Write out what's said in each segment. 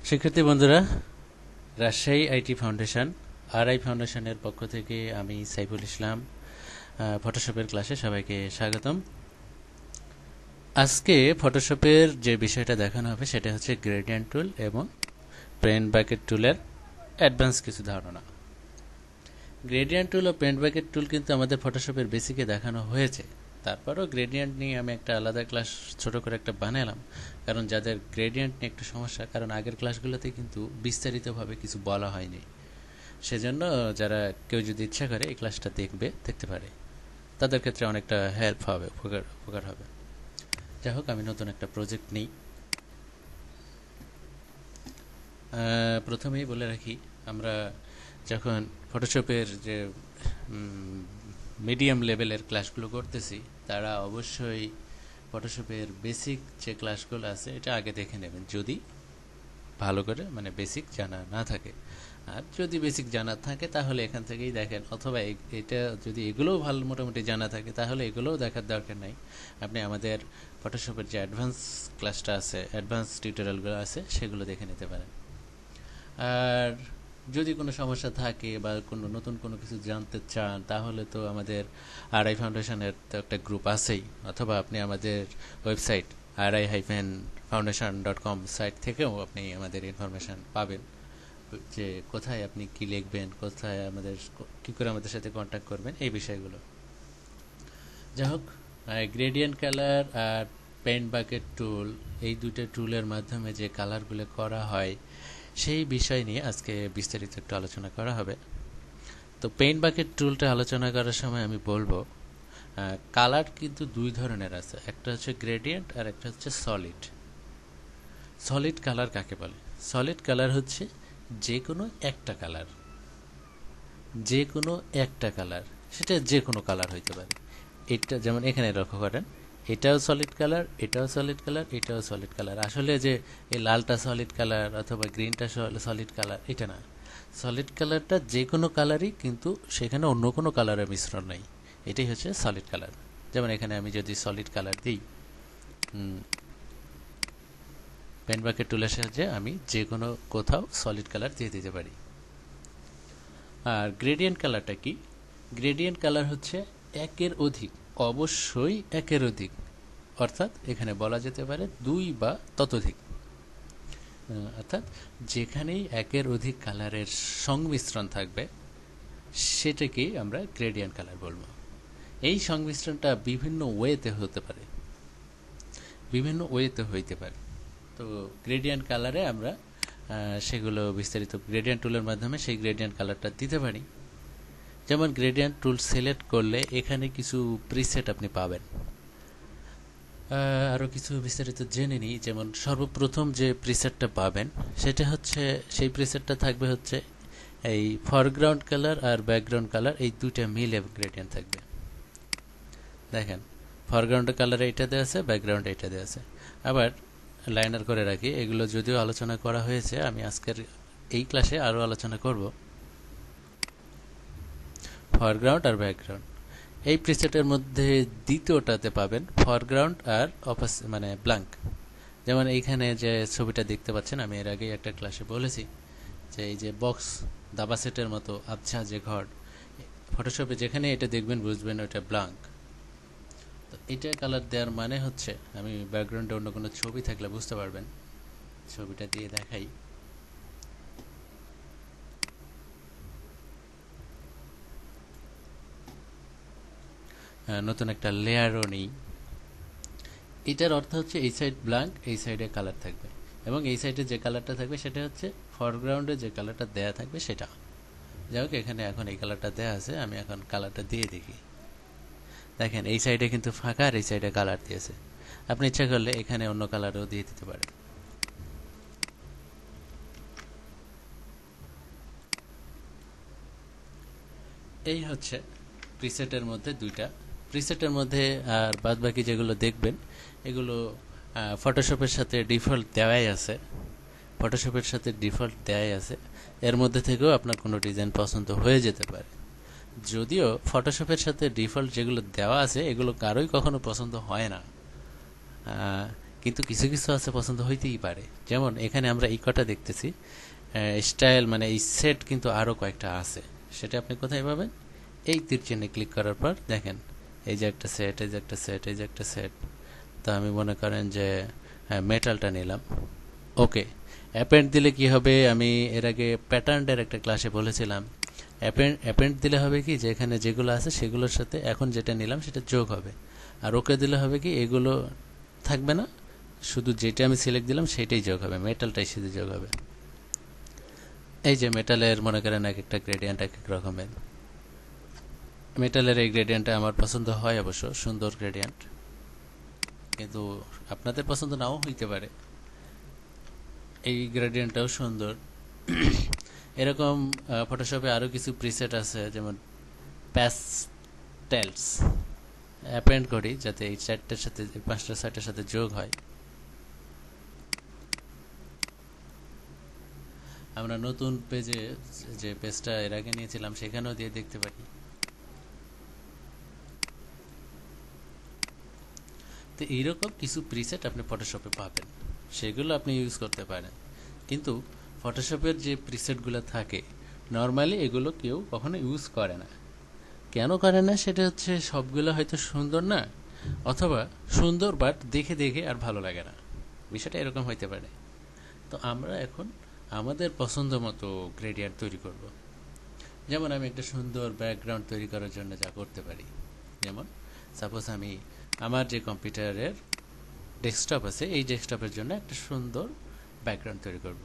শিক্ষার্থী বন্ধুরা, Rajshahi IT foundation RI ফাউন্ডেশনের পক্ষ থেকে আমি সাইফুল ইসলাম ফটোশপের ক্লাসে সবাইকে স্বাগতম। আজকে ফটোশপের যে বিষয়টা দেখানো হবে সেটা হচ্ছে গ্রেডিয়েন্ট টুল এবং পেন্ট বাকেট টুলের অ্যাডভান্স কিছু ধারণা। গ্রেডিয়েন্ট টুল ও পেন্ট বাকেট টুল কিন্তু আমাদের ফটোশপের বেসিকে দেখানো হয়েছে, তারপরও গ্রেডিয়েন্ট নিয়ে আমি একটা আলাদা ক্লাস ছোট করে একটা বানালাম, কারণ যাদের গ্রেডিয়েন্ট নিয়ে একটু সমস্যা, কারণ আগের ক্লাসগুলোতে কিন্তু বিস্তারিতভাবে কিছু বলা হয়নি, সেজন্য যারা কেউ যদি ইচ্ছা করে এই ক্লাসটা দেখতে পারে, তাদের ক্ষেত্রে অনেকটা হেল্প হবে, উপকার হবে। যাই হোক, আমি নতুন একটা প্রজেক্ট নিই। প্রথমেই বলে রাখি, আমরা যখন ফটোশপের যে মিডিয়াম লেভেলের ক্লাসগুলো করতেছি, তারা অবশ্যই ফটোশপের বেসিক যে ক্লাসগুলো আছে এটা আগে দেখে নেবেন, যদি ভালো করে মানে বেসিক জানা না থাকে। আর যদি বেসিক জানা থাকে তাহলে এখান থেকেই দেখেন, অথবা এটা যদি এগুলোও ভালো মোটামুটি জানা থাকে তাহলে এগুলোও দেখার দরকার নাই, আপনি আমাদের ফটোশপের যে অ্যাডভান্স ক্লাসটা আছে, অ্যাডভান্স টিউটোরিয়ালগুলো আছে, সেগুলো দেখে নিতে পারেন। আর যদি কোনো সমস্যা থাকে বা কোনো নতুন কোনো কিছু জানতে চান, তাহলে তো আমাদের আরআই ফাউন্ডেশনের তো একটা গ্রুপ আছেই, অথবা আপনি আমাদের ওয়েবসাইট ri-foundation.com সাইট থেকেও আপনি আমাদের ইনফরমেশান পাবেন, যে কোথায় আপনি কি লিখবেন, কোথায় কী করে আমাদের সাথে কন্ট্যাক্ট করবেন, এই বিষয়গুলো। যাই হোক, গ্রেডিয়েন্ট কালার আর পেন্ট বাকেট টুল, এই দুটো টুলের মাধ্যমে যে কালারগুলো করা হয় সেই বিষয় নিয়ে আজকে বিস্তারিত একটু আলোচনা করা হবে। তো পেইন্ট বাকেট টুলটা আলোচনা করার সময় আমি বলবো, কালার কিন্তু দুই ধরনের আছে, একটা হচ্ছে গ্রেডিয়েন্ট আর একটা হচ্ছে সলিড। সলিড কালার কাকে বলে? সলিড কালার হচ্ছে যে কোনো একটা কালার, যে কোনো একটা কালার, সেটা যে কোনো কালার হইতে পারে। এটা যেমন এখানে লক্ষ্য করেন, এটাও সলিড কালার, এটাও সলিড কালার, এটাও সলিড কালার। আসলে যে এই লালটা সলিড কালার অথবা গ্রিনটা সলিড কালার, এটা না। সলিড কালারটা যে কোনো কালারই, কিন্তু সেখানে অন্য কোনো কালারের মিশ্রণ নেই, এটাই হচ্ছে সলিড কালার। যেমন এখানে আমি যদি সলিড কালার দিই, পেন বাকেট টুলের সাহায্যে আমি যে কোনো কোথাও সলিড কালার দিয়ে দিতে পারি। আর গ্রেডিয়েন্ট কালারটা কি? গ্রেডিয়েন্ট কালার হচ্ছে একের অধিক, অবশ্যই একের অধিক, অর্থাৎ এখানে বলা যেতে পারে দুই বা ততোধিক, অর্থাৎ যেখানেই একের অধিক কালারের সংমিশ্রণ থাকবে সেটাকেই আমরা গ্রেডিয়েন্ট কালার বলবো। এই সংমিশ্রণটা বিভিন্ন ওয়েতে হতে পারে, বিভিন্ন ওয়েতে হইতে পারে। তো গ্রেডিয়েন্ট কালারে আমরা সেগুলো বিস্তারিত গ্রেডিয়েন্ট টুলের মাধ্যমে সেই গ্রেডিয়েন্ট কালারটা দিতে পারি। যেমন গ্রেডিয়েন্ট টুল সিলেক্ট করলে এখানে কিছু প্রিসেট আপনি পাবেন। আরও কিছু বিস্তারিত জেনে নিই। যেমন সর্বপ্রথম যে প্রিসেটটা পাবেন সেটা হচ্ছে, সেই প্রিসেটটা থাকবে হচ্ছে এই ফরগ্রাউন্ড কালার আর ব্যাকগ্রাউন্ড কালার, এই দুইটা মিলে গ্রেডিয়েন্ট থাকবে। দেখেন, ফরগ্রাউন্ডের কালারে এটা দেওয়া আছে, ব্যাকগ্রাউন্ডে এটা দেওয়া আছে। আবার লাইনার করে রাখি, এগুলো যদিও আলোচনা করা হয়েছে, আমি আজকের এই ক্লাসে আরও আলোচনা করব। ফরগ্রাউন্ড আর ব্যাকগ্রাউন্ড, এই প্রিসেটের মধ্যে দ্বিতীয়টাতে পাবেন ফরগ্রাউন্ড আর মানে ব্ল্যাঙ্ক। যেমন এইখানে যে ছবিটা দেখতে পাচ্ছেন, আমি এর আগেই একটা ক্লাসে বলেছি যে এই যে বক্স দাবা সেটের মতো আবছা যে ঘর, ফটোশপে যেখানে এটা দেখবেন বুঝবেন ওটা ব্ল্যাঙ্ক। তো এটা কালার দেওয়ার মানে হচ্ছে, আমি ব্যাকগ্রাউন্ডে অন্য কোনো ছবি থাকলে বুঝতে পারবেন, ছবিটা দিয়ে দেখাই। নতুন একটা লেয়ারও নেই। এটার অর্থ হচ্ছে এই সাইড ব্ল্যাঙ্ক, এই সাইডে কালার থাকবে, এবং এই সাইডে যে কালারটা থাকবে সেটা হচ্ছে ফরগ্রাউন্ডে যে কালারটা দেয়া থাকবে সেটা। যাই হোক, এখানে এখন এই কালারটা দেয়া আছে, আমি এখন কালারটা দিয়ে দেখি। দেখেন, এই সাইডে কিন্তু ফাঁকা আর এই সাইডে কালার দিয়েছে। আপনি ইচ্ছা করলে এখানে অন্য কালারও দিয়ে দিতে পারেন। এই হচ্ছে প্রিসেটের মধ্যে দুইটা। প্রিসেটের মধ্যে আর বাদ বাকি যেগুলো দেখবেন এগুলো ফটোশপের সাথে ডিফল্ট দেওয়াই আছে, ফটোশপের সাথে ডিফল্ট দেওয়াই আছে। এর মধ্যে থেকেও আপনার কোনো ডিজাইন পছন্দ হয়ে যেতে পারে। যদিও ফটোশপের সাথে ডিফল্ট যেগুলো দেওয়া আছে এগুলো কারোই কখনো পছন্দ হয় না, কিন্তু কিছু কিছু আছে পছন্দ হইতেই পারে। যেমন এখানে আমরা এই কটা দেখতেছি, স্টাইল মানে এই সেট কিন্তু আরও কয়েকটা আছে। সেটা আপনি কোথায় পাবেন? এই তীর চিহ্নে ক্লিক করার পর দেখেন এই যে একটা সেট, এই যে একটা সেট, এই যে একটা সেট। তো আমি মনে করেন যে মেটালটা নিলাম। ওকে, অ্যাপেন্ড দিলে কি হবে? আমি এর আগে প্যাটার্নের একটা ক্লাসে বলেছিলাম, অ্যাপেন্ড দিলে হবে কি যে এখানে যেগুলো আছে সেগুলোর সাথে এখন যেটা নিলাম সেটা যোগ হবে। আর ওকে দিলে হবে কি এগুলো থাকবে না, শুধু যেটা আমি সিলেক্ট দিলাম সেটাই যোগ হবে, মেটালটাই শুধু যোগ হবে। এই যে মেটালের মনে করেন এক একটা গ্রেডিয়েন্ট এক এক রকমের। মেটালের এই গ্রেডিয়েন্টটা আমার পছন্দ হয় অবশ্য, সুন্দর গ্রেডিয়েন্ট, কিন্তু আপনাদের পছন্দ নাও হইতে পারে। এই গ্রেডিয়েন্টটাও সুন্দর। এরকম ফটোশপে আরও কিছু প্রিসেট আছে, যেমন প্যাস্টেলস। অ্যাপেন্ড করি যাতে এই চারটার সাথে, পাঁচটা সাইটের সাথে যোগ হয়। আমরা নতুন পেজে যে পেজটা এর আগে নিয়েছিলাম সেখানেও দিয়ে দেখতে পারি। তো এইরকম কিছু প্রিসেট আপনি ফটোশপে পাবেন, সেগুলো আপনি ইউজ করতে পারেন। কিন্তু ফটোশপের যে প্রিসেটগুলো থাকে নর্মালি এগুলো কেউ কখনো ইউজ করে না। কেন করে না? সেটা হচ্ছে সবগুলো হয়তো সুন্দর না, অথবা সুন্দর বাট দেখে দেখে আর ভালো লাগে না, বিষয়টা এরকম হইতে পারে। তো আমরা এখন আমাদের পছন্দ মতো গ্রেডিয়েন্ট তৈরি করব। যেমন আমি একটা সুন্দর ব্যাকগ্রাউন্ড তৈরি করার জন্য যা করতে পারি, যেমন সাপোজ আমি আমার যে কম্পিউটারের ডেস্কটপ আছে এই ডেস্কটপের জন্য একটা সুন্দর ব্যাকগ্রাউন্ড তৈরি করব।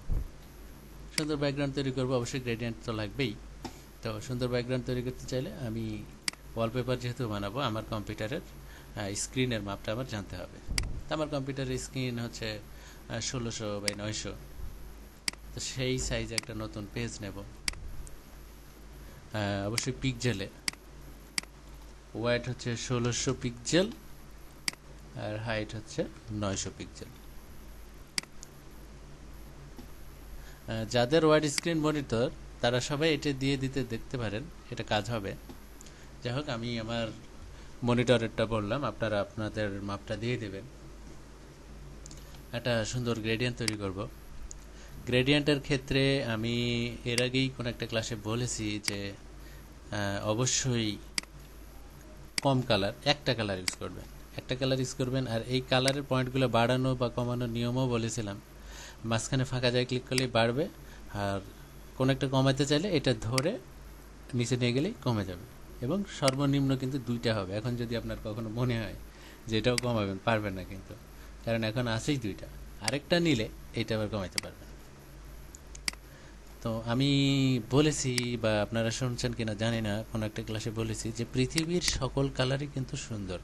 সুন্দর ব্যাকগ্রাউন্ড তৈরি করব, অবশ্যই গ্রেডিয়েন্ট তো লাগবেই। তো সুন্দর ব্যাকগ্রাউন্ড তৈরি করতে চাইলে আমি ওয়ালপেপার যেহেতু বানাবো, আমার কম্পিউটারের স্ক্রিনের মাপটা আমার জানতে হবে। তো আমার কম্পিউটারের স্ক্রিন হচ্ছে 1600x900। তো সেই সাইজে একটা নতুন পেজ নেব, অবশ্যই পিক্সেলে। ওয়াইড হচ্ছে 1600 পিক্সেল আর হাইট হচ্ছে 900 পিক্সেল। যাদের ওয়াইড স্ক্রিন মনিটর তারা সবাই এটা দিয়ে দিতে দেখতে পারেন, এটা কাজ হবে। যাই হোক, আমি আমার মনিটরেরটা বললাম, আপনারা আপনাদের মাপটা দিয়ে দেবেন। একটা সুন্দর গ্রেডিয়েন্ট তৈরি করব। গ্রেডিয়েন্টের ক্ষেত্রে আমি এর আগেই কোনো একটা ক্লাসে বলেছি যে অবশ্যই কম কালার, একটা কালার ইউজ করবেন, একটা কালার ইউজ করবেন। আর এই কালারের পয়েন্টগুলো বাড়ানো বা কমানোর নিয়মও বলেছিলাম। মাঝখানে ফাঁকা জায়গায় ক্লিক করলেই বাড়বে, আর কোনো একটা কমাতে চাইলে এটা ধরে নিচে নিয়ে গেলেই কমে যাবে। এবং সর্বনিম্ন কিন্তু দুইটা হবে। এখন যদি আপনার কখনো মনে হয় যে এটাও কমাবেন, পারবেন না কিন্তু, কারণ এখন আছেই দুইটা, আরেকটা নিলে এটা আবার কমাইতে পারবেন। তো আমি বলেছি, বা আপনারা শুনছেন কিনা জানি না, কোনো একটা ক্লাসে বলেছি যে পৃথিবীর সকল কালারই কিন্তু সুন্দর।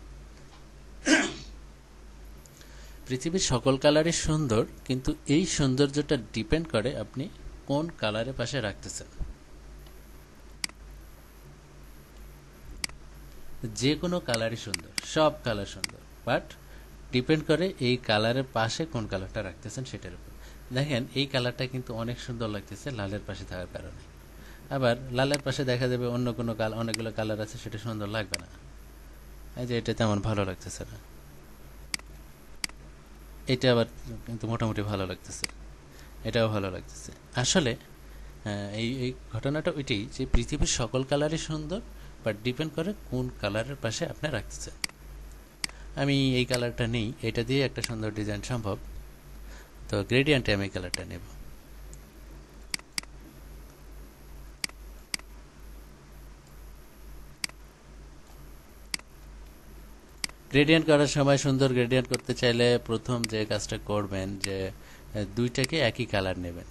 পৃথিবীর সকল কালারই সুন্দর, কিন্তু এই সৌন্দর্যটা ডিপেন্ড করে আপনি কোন কালারের পাশে রাখতেছেন। যে কোনো কালারই সুন্দর, সব কালার সুন্দর, বাট ডিপেন্ড করে এই কালারের পাশে কোন কালারটা রাখতেছেন সেটার উপর। দেখেন এই কালারটা কিন্তু অনেক সুন্দর লাগতেছে লালের পাশে থাকার কারণে, আবার লালের পাশে দেখা যাবে অন্য কোনো অনেকগুলো কালার আছে, সেটা সুন্দর লাগবে না। এই যে এটা তেমন ভালো লাগতেছে না, এটা আবার কিন্তু মোটামুটি ভালো লাগতেছে, এটাও ভালো লাগতেছে। আসলে এই এই ঘটনাটা ওইটাই যে পৃথিবীর সকল কালারই সুন্দর, বাট ডিপেন্ড করে কোন কালারের পাশে আপনি রাখতেছেন। আমি এই কালারটা নেই, এটা দিয়ে একটা সুন্দর ডিজাইন সম্ভব। তো গ্রেডিয়েন্টে আমি এই কালারটা নেব। গ্রেডিয়েন্ট করার সময় সুন্দর গ্রেডিয়েন্ট করতে চাইলে প্রথম যে কাজটা করবেন যে দুইটাকে একই কালার নেবেন।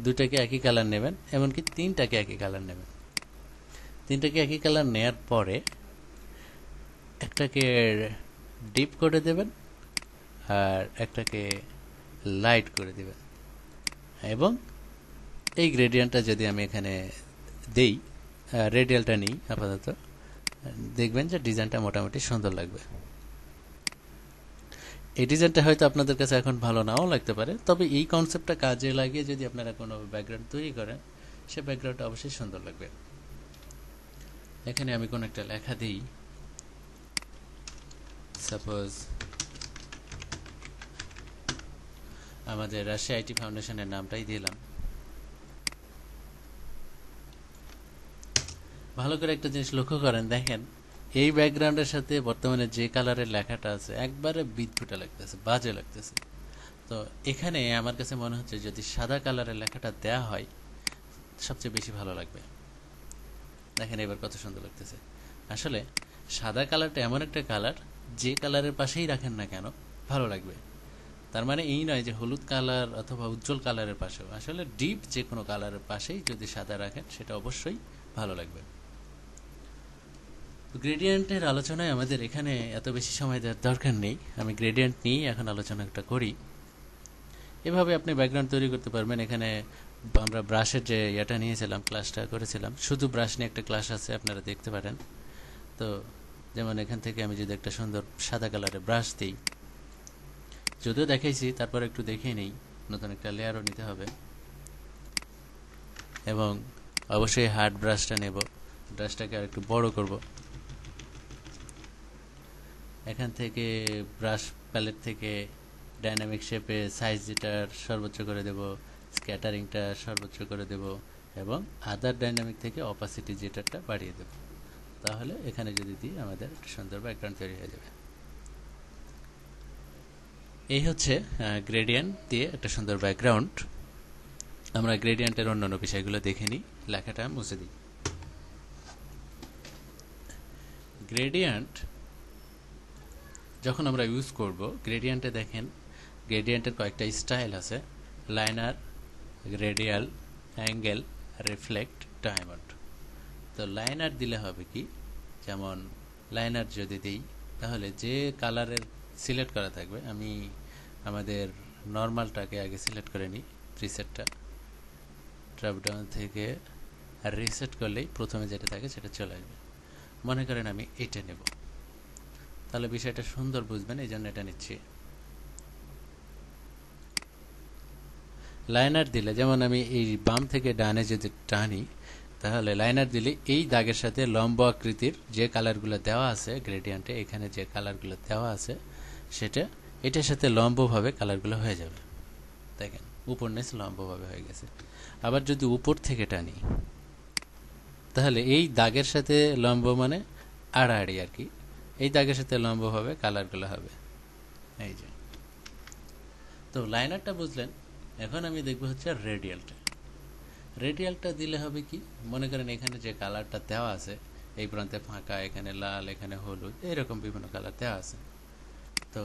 দুইটাকে একই কালার নেবেন, এমনকি তিনটাকে একই কালার নেবেন। তিনটাকে একই কালার নেয়ার পরে একটাকে ডিপ করে দেবেন আর একটাকে লাইট করে দেবেন। এবং এই গ্রেডিয়েন্টটা যদি আমি এখানে দেই, রেডিয়ালটা নিই আপাতত, দেখবেন যে ডিজাইনটা মোটামুটি সুন্দর লাগবে। এই ডিজাইনটা হয়তো আপনাদের কাছে এখন ভালো নাও লাগতে পারে, তবে এই কনসেপ্টটা কাজে লাগিয়ে যদি আপনারা কোনো ব্যাকগ্রাউন্ড তৈরি করেন, সে ব্যাকগ্রাউন্ডটা অবশ্যই সুন্দর লাগবে। এখানে আমি কোন একটা লেখা দিই, সাপোজ আমাদের রাশিয়া আইটি ফাউন্ডেশনের নামটাই দিলাম। ভালো করে একটা জিনিস লক্ষ্য করেন, দেখেন এই ব্যাকগ্রাউন্ডের সাথে বর্তমানে যে কালারের লেখাটা আছে একবারে বিদঘুটে লাগতেছে, বাজে লাগতেছে। তো এখানে আমার কাছে মনে হচ্ছে যদি সাদা কালারের লেখাটা দেয়া হয় সবচেয়ে বেশি ভালো লাগবে। দেখেন এবার কত সুন্দর লাগতেছে। আসলে সাদা কালারটা এমন একটা কালার, যে কালারের পাশেই রাখেন না কেন ভালো লাগবে। তার মানে এই নয় যে হলুদ কালার অথবা উজ্জ্বল কালারের পাশেও, আসলে ডিপ যে কোনো কালারের পাশেই যদি সাদা রাখেন সেটা অবশ্যই ভালো লাগবে। গ্রেডিয়েন্টের আলোচনায় আমাদের এখানে এত বেশি সময় দেওয়ার দরকার নেই, আমি গ্রেডিয়েন্ট নিয়েই এখন আলোচনাটা করি। এভাবে আপনি ব্যাকগ্রাউন্ড তৈরি করতে পারবেন। এখানে আমরা ব্রাশের যে ইয়েটা নিয়েছিলাম, ক্লাসটা করেছিলাম, শুধু ব্রাশ নিয়ে একটা ক্লাস আছে, আপনারা দেখতে পারেন। তো যেমন এখান থেকে আমি যদি একটা সুন্দর সাদা কালারের ব্রাশ দিই, যদিও দেখাইছি তারপর একটু দেখিয়ে নেই, নতুন একটা লেয়ারও নিতে হবে। এবং অবশ্যই হার্ড ব্রাশটা নেব, ব্রাশটাকে আর একটু বড় করব। এখান থেকে ব্রাশ প্যালেট থেকে ডাইনামিক শেপে সাইজ যেটার সর্বোচ্চ করে দেব, স্ক্যাটারিংটা সর্বোচ্চ করে দেব, এবং আদার ডাইনামিক থেকে অপাসিটি যেটাটা বাড়িয়ে দেব। তাহলে এখানে যদি দিই আমাদের একটা সুন্দর ব্যাকগ্রাউন্ড তৈরি হয়ে যাবে। এই হচ্ছে গ্রেডিয়েন্ট দিয়ে একটা সুন্দর ব্যাকগ্রাউন্ড। আমরা গ্রেডিয়েন্টের অন্যান্য বিষয়গুলো দেখে নিই, লেখাটা মুছে দিই। গ্রেডিয়েন্ট যখন আমরা ইউজ করব, গ্রেডিয়েন্টে দেখেন গ্রেডিয়েন্টের কয়েকটা স্টাইল আছে, liner, radial, angle, reflect, diamond. তো লাইনার দিলে হবে কি, যেমন লাইনার যদি দিই তাহলে যে কালারের সিলেক্ট করা থাকবে, আমি আমাদের নর্মালটাকে আগে সিলেক্ট করে নিই, প্রিসেটটা ড্রপডাউন থেকে রিসেট করলেই প্রথমে যেটা থাকে সেটা চলে আসবে। মনে করেন আমি এটা নেব, তাহলে বিষয়টা সুন্দর বুঝবেন, এই জন্য এটা নিচ্ছি। লাইনার দিলে, যেমন আমি এই বাম থেকে ডানে যদি টানি, তাহলে লাইনার দিলে এই দাগের সাথে লম্ব আকৃতির যে কালারগুলো দেওয়া আছে গ্রেডিয়েন্টে, এখানে যে কালারগুলো দেওয়া আছে সেটা এটার সাথে লম্বভাবে কালারগুলো হয়ে যাবে। দেখেন উপর নিচ লম্বভাবে হয়ে গেছে। আবার যদি উপর থেকে টানি, তাহলে এই দাগের সাথে লম্ব মানে আড়াআড়ি আর কি, এই দাগের সাথে লম্বভাবে কালারগুলো হবে। এই যে, তো লাইনারটা বুঝলেন। এখন আমি দেখব হচ্ছে রেডিয়ালটা। রেডিয়ালটা দিলে হবে কি, মনে করেন এখানে যে কালারটা দেওয়া আছে, এই প্রান্তে ফাঁকা, এখানে লাল, এখানে হলুদ, এরকম বিভিন্ন কালার দেওয়া আছে। তো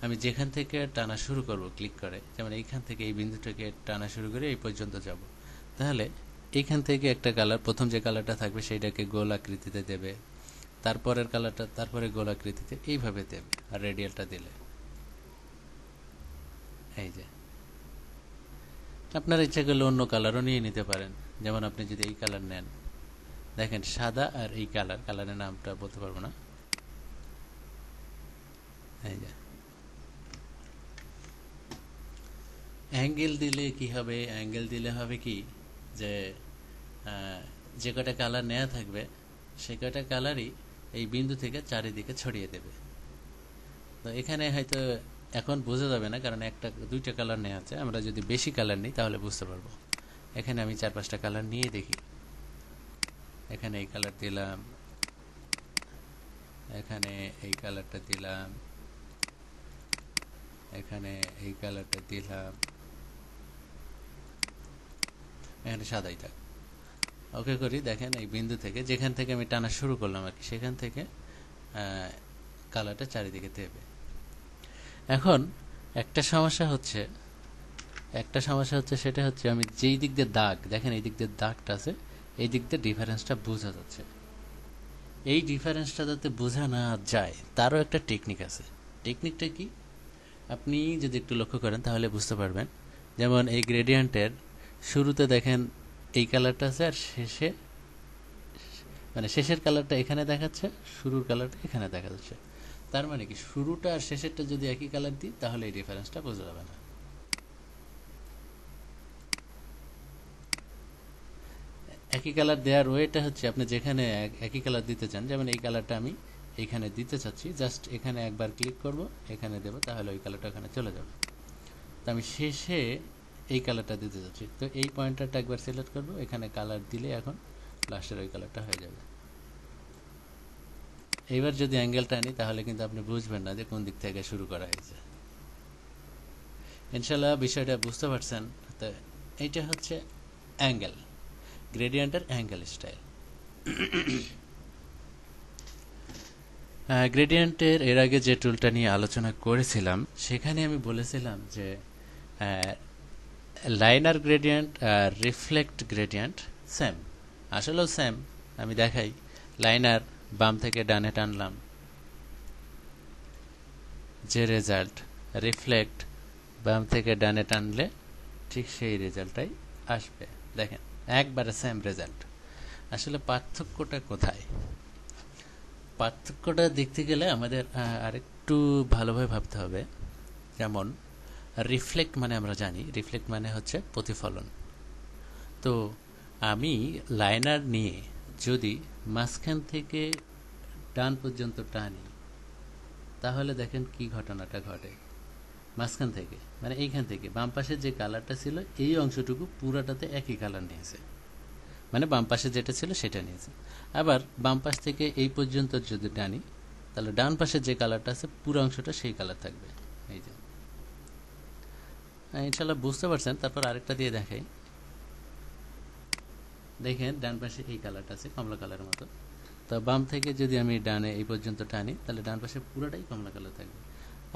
আমি যেখান থেকে টানা শুরু করব ক্লিক করে, যেমন এইখান থেকে এই বিন্দুটাকে টানা শুরু করে এই পর্যন্ত যাব, তাহলে এইখান থেকে একটা কালার, প্রথম যে কালারটা থাকবে সেইটাকে গোল আকৃতিতে দেবে, তারপরের কালারটা তারপরে গোল আকৃতিতে, এইভাবে দেবে। আর রেডিয়ালটা দিলে এই যে, আপনার ইচ্ছা করলে অন্য কালারও নিয়ে নিতে পারেন। যেমন আপনি যদি এই কালার নেন, দেখেন সাদা আর এই কালারের নামটা বলতে পারবো না। এই যে অ্যাঙ্গেল দিলে কি হবে, অ্যাঙ্গেল দিলে হবে কি যে যে কটা কালার নেওয়া থাকবে সে কটা কালারই এই বিন্দু থেকে চারিদিকে ছড়িয়ে দেবে। তো এখানে হয়তো এখন বোঝা যাবে না, কারণ দুইটা কালার নেওয়া আছে। আমরা যদি বেশি কালার নিই তাহলে বুঝতে পারবো। এখানে আমি 4-5টা কালার নিয়ে দেখি। এখানে এই কালার দিলাম, এখানে এই কালারটা দিলাম, এখানে এই কালারটা দিলাম, এখানে সাদাই থাক। ওকে করি, দেখেন এই বিন্দু থেকে যেখান থেকে আমি টানা শুরু করলাম আর কি, সেখান থেকে কালারটা চারিদিকে দেবে। এখন একটা সমস্যা হচ্ছে সেটা হচ্ছে আমি যেই দিক দিয়ে দাগ, দেখেন এই দিক দিয়ে দাগটা আছে, এই দিক দিয়ে ডিফারেন্সটা বোঝা যাচ্ছে। এই ডিফারেন্সটা যাতে বোঝা না যায় তারও একটা টেকনিক আছে। টেকনিকটা কি, আপনি যদি একটু লক্ষ্য করেন তাহলে বুঝতে পারবেন। যেমন এই গ্রেডিয়েন্টের শুরুতে দেখেন এই কালারটা আছে, আর শেষে মানে শেষের কালারটা এখানে দেখাচ্ছে, শুরুর কালারটা এখানে দেখা যাচ্ছে। তার মানে কি, শুরুটা আর শেষেরটা যদি একই কালার দিই তাহলে এই ডিফারেন্সটা বোঝা যাবে না। একই কালার দেওয়ার ওয়েটা হচ্ছে আপনি যেখানে একই কালার দিতে চান, যেমন এই কালারটা আমি এইখানে দিতে চাচ্ছি, জাস্ট এখানে একবার ক্লিক করব, এখানে দেব, তাহলে ওই কালারটা ওখানে চলে যাবে। তো আমি শেষে এই কালারটা দিতে চাচ্ছি, তো এই পয়েন্টারটা একবার সিলেক্ট করব, এখানে কালার দিলে এখন লাস্টের ওই কালারটা হয়ে যাবে। এইবার যদি অ্যাঙ্গেলটা আনি তাহলে কিন্তু আপনি বুঝবেন না যে কোন দিক থেকে শুরু করা হয়েছে। ইনশাল্লাহ বিষয়টা বুঝতে পারছেন। তো এইটা হচ্ছে অ্যাঙ্গেল, গ্রেডিয়েন্টের অ্যাঙ্গেল স্টাইল। গ্রেডিয়েন্টের এর আগে যে টুলটা নিয়ে আলোচনা করেছিলাম সেখানে আমি বলেছিলাম যে লাইনার গ্রেডিয়েন্ট আর রিফ্লেক্ট গ্রেডিয়েন্ট সেম, আসলেও সেম। আমি দেখাই, লাইনার বাম থেকে ডানে টানলাম, যে রেজাল্ট, রিফ্লেক্ট বাম থেকে ডানে টানলে ঠিক সেই রেজাল্টটাই আসবে। দেখেন একবারে সেম রেজাল্ট। আসলে পার্থক্যটা কোথায়? পার্থক্যটা দেখতে গেলে আমাদের আরেকটু ভালোভাবে ভাবতে হবে। যেমন রিফ্লেক্ট মানে আমরা জানি, রিফ্লেক্ট মানে হচ্ছে প্রতিফলন। তো আমি লাইনার নিয়ে যদি মাঝখান থেকে ডান পর্যন্ত টানি, তাহলে দেখেন কি ঘটনাটা ঘটে। মাঝখান থেকে মানে এইখান থেকে বাম পাশে যে কালারটা ছিল এই অংশটুকু পুরাটাতে একই কালার নিয়েছে, মানে বাম পাশে যেটা ছিল সেটা নিয়েছে। আবার বাম পাশ থেকে এই পর্যন্ত যদি টানি, তাহলে ডান পাশে যে কালারটা আছে পুরো অংশটা সেই কালার থাকবে। এই যে ইনশাল্লাহ বুঝতে পারছেন। তারপর আরেকটা দিয়ে দেখাই, দেখেন ডান পাশে এই কালারটা আছে কমলা কালারের মতো। তো বাম থেকে যদি আমি ডানে এই পর্যন্ত টানি, তাহলে ডান পাশে পুরোটাই কমলা কালার থাকবে।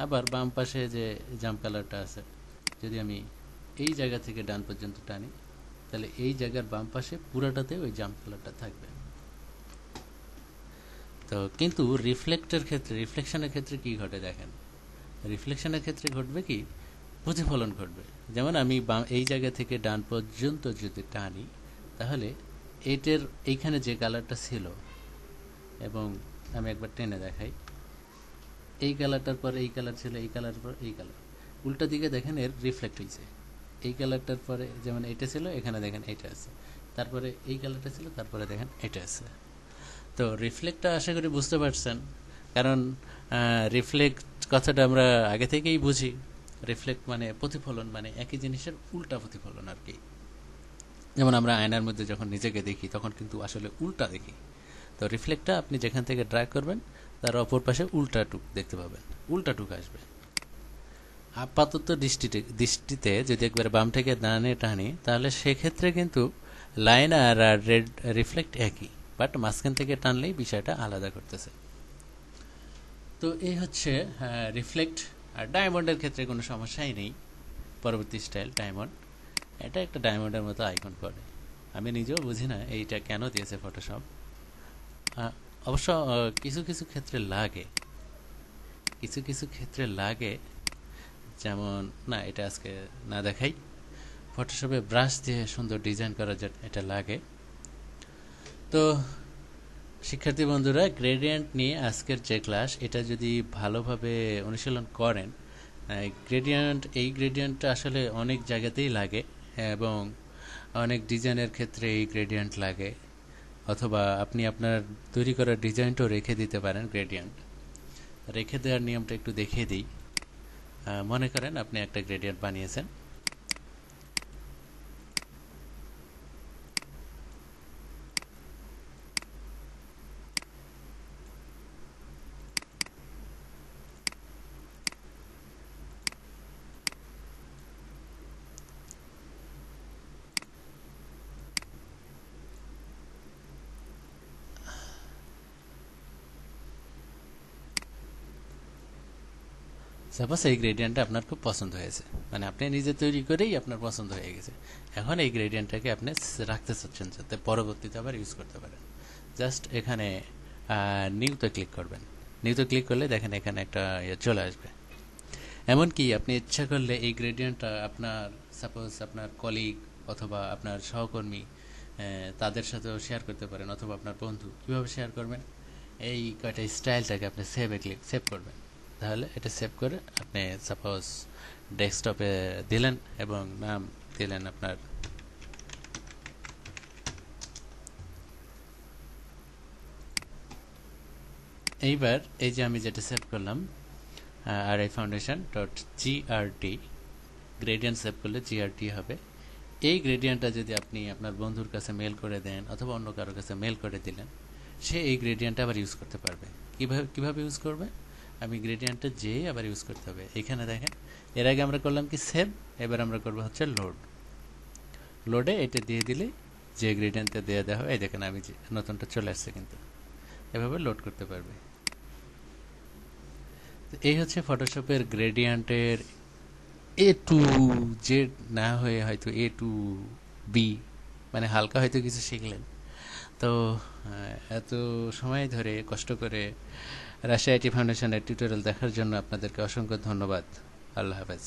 আবার বাম পাশে যে জাম কালারটা আছে, যদি আমি এই জায়গা থেকে ডান পর্যন্ত টানি, তাহলে এই জায়গার বাম পাশে পুরাটাতে ওই জাম কালারটা থাকবে। তো কিন্তু রিফ্লেক্টের ক্ষেত্রে, রিফ্লেকশনের ক্ষেত্রে কি ঘটে দেখেন, রিফ্লেকশনের ক্ষেত্রে ঘটবে কি, প্রতিফলন ঘটবে। যেমন আমি এই জায়গা থেকে ডান পর্যন্ত যদি টানি, তাহলে এটার এইখানে যে কালারটা ছিল, এবং আমি একবার টেনে দেখাই, এই কালারটার পরে এই কালার ছিল, এই কালার পর এই কালার, উল্টা দিকে দেখেন এর রিফ্লেক্ট হয়েছে। এই কালারটার পরে যেমন এটা ছিল, এখানে দেখেন এটা আছে, তারপরে এই কালারটা ছিল, তারপরে দেখেন এটা আছে। তো রিফ্লেক্টটা আশা করি বুঝতে পারছেন, কারণ রিফ্লেক্ট কথাটা আমরা আগে থেকেই বুঝি। রিফ্লেক্ট মানে প্রতিফলন, মানে একই জিনিসের উল্টা প্রতিফলন আর কি। যেমন আমরা আয়নার মধ্যে যখন নিজেকে দেখি তখন কিন্তু আসলে উল্টা দেখি। তো রিফ্লেক্টটা আপনি যেখান থেকে ড্র্যাগ করবেন তার অপর পাশে উল্টা টুক দেখতে পাবেন, উল্টা টুক আসবে। আপাতত দৃষ্টিতে যদি একবার বাম থেকে ডানে টানি, তাহলে সেক্ষেত্রে কিন্তু লাইন আর রিফ্লেক্ট একই, বাট মাঝখান থেকে টানলেই বিষয়টা আলাদা করতেছে। তো এই হচ্ছে রিফ্লেক্ট। আর ডায়মন্ডের ক্ষেত্রে কোনো সমস্যাই নেই। পরবর্তী স্টাইল ডায়মন্ড, এটা একটা ডায়মন্ডের মতো আইকন করে। আমি নিজেও বুঝি না এইটা কেন দিয়েছে ফটোশপ। অবশ্য কিছু কিছু ক্ষেত্রে লাগে, কিছু কিছু ক্ষেত্রে লাগে। যেমন না, এটা আজকে না দেখাই। ফটোশপে ব্রাশ দিয়ে সুন্দর ডিজাইন করা যায়, এটা লাগে। তো শিক্ষার্থী বন্ধুরা, গ্রেডিয়েন্ট নিয়ে আজকের যে ক্লাস, এটা যদি ভালোভাবে অনুশীলন করেন, এই গ্রেডিয়েন্টটা আসলে অনেক জায়গাতেই লাগে, এবং অনেক ডিজাইনের ক্ষেত্রে এই গ্রেডিয়েন্ট লাগে। অথবা আপনি আপনার তৈরি করা ডিজাইনটাও রেখে দিতে পারেন গ্রেডিয়েন্ট। রেখে দেওয়ার নিয়মটা একটু দেখিয়ে দিই। মনে করেন আপনি একটা গ্রেডিয়েন্ট বানিয়েছেন, সাপোজ এই গ্রেডিয়েন্টটা আপনার খুব পছন্দ হয়েছে, মানে আপনি নিজে তৈরি করেই আপনার পছন্দ হয়ে গেছে। এখন এই গ্রেডিয়েন্টটাকে আপনি রাখতে চাচ্ছেন যাতে পরবর্তীতে আবার ইউজ করতে পারেন। জাস্ট এখানে নিউতে ক্লিক করবেন। নিউতে ক্লিক করলে দেখেন এখানে একটা চলে আসবে। এমনকি আপনি ইচ্ছা করলে এই গ্রেডিয়েন্টটা আপনার, সাপোজ আপনার কলিগ অথবা আপনার সহকর্মী, তাদের সাথেও শেয়ার করতে পারেন, অথবা আপনার বন্ধু। কীভাবে শেয়ার করবেন? এই কয়টা স্টাইলটাকে আপনি সেভ করবেন। তাহলে এটা সেভ করে আপনি সাপোজ ডেস্কটপে দিলেন এবং নাম দিলেন আপনার এইবার এই যে আমি যেটা সেভ করলাম RI Foundation .grt, gradient save করলে GRT হবে। এই গ্রেডিয়েন্টটা যদি আপনি আপনার বন্ধুর কাছে মেল করে দেন অথবা অন্য কারোর কাছে মেল করে দিলেন, সে এই গ্রেডিয়েন্টটা আবার ইউজ করতে পারবে। কিভাবে ইউজ করবে? আমি গ্রেডিয়েন্টটা যেয়ে আবার ইউজ করতে হবে। এখানে দেখেন, এর আগে আমরা করলাম কি সেভ, এবার আমরা করবো হচ্ছে লোড। লোডে এটা দিয়ে দিলে যে গ্রেডিয়েন্টটা দেওয়া দেওয়া হয়, এই দেখেন আমি যে নতুনটা চলে আসছে, কিন্তু এভাবে লোড করতে পারবে। এই হচ্ছে ফটোশপের গ্রেডিয়েন্টের A to Z না হয়ে হয়তো A to B, মানে হালকা হয়তো কিছু শিখলেন। তো এত সময় ধরে কষ্ট করে রাশিয়া আইটি ফাউন্ডেশনের টিউটোরিয়াল দেখার জন্য আপনাদেরকে অসংখ্য ধন্যবাদ। আল্লাহ হাফেজ।